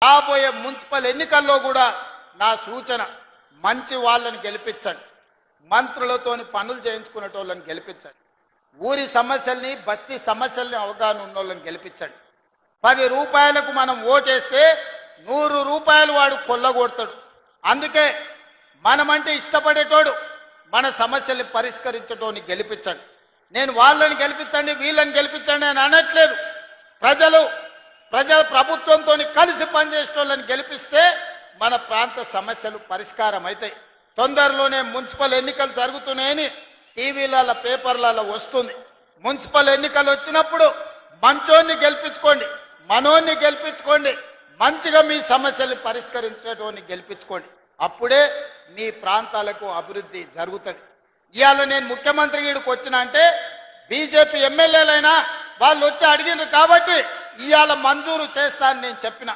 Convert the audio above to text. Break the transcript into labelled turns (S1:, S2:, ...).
S1: రాబోయే మున్సిపల్ ఎన్నికల్లో కూడా నా సూచన మంచి వాళ్ళని గెలిపించండి, మంత్రులతోని పనులు చేయించుకునేటోళ్ళని గెలిపించండి, ఊరి సమస్యల్ని బస్తీ సమస్యల్ని అవగాహన ఉన్నోళ్ళని గెలిపించండి. 10 రూపాయలకు మనం ఓటేస్తే 100 రూపాయలు వాడు కొల్లగొడతాడు. అందుకే మనమంటే ఇష్టపడేటోడు మన సమస్యల్ని పరిష్కరించటోని గెలిపించండి. నేను వాళ్ళని గెలిపించండి వీళ్ళని గెలిపించండి అని అనట్లేదు. ప్రజల ప్రభుత్వంతో కలిసి పనిచేసేటోళ్ళని గెలిపిస్తే మన ప్రాంత సమస్యలు పరిష్కారం అవుతాయి. తొందరలోనే మున్సిపల్ ఎన్నికలు జరుగుతున్నాయని టీవీలలో పేపర్లలో వస్తుంది. మున్సిపల్ ఎన్నికలు వచ్చినప్పుడు మంచోన్ని గెలిపించుకోండి, మనోన్ని గెలిపించుకోండి, మంచిగా మీ సమస్యలు పరిష్కరించేటోని గెలిపించుకోండి. అప్పుడే మీ ప్రాంతాలకు అభివృద్ధి జరుగుతుంది. ఇవాళ నేను ముఖ్యమంత్రి ఈడికి వచ్చిన అంటే బీజేపీ ఎమ్మెల్యేలైనా వాళ్ళు వచ్చి అడిగినారు కాబట్టి ఇవాళ మంజూరు చేస్తానని నేను చెప్పిన.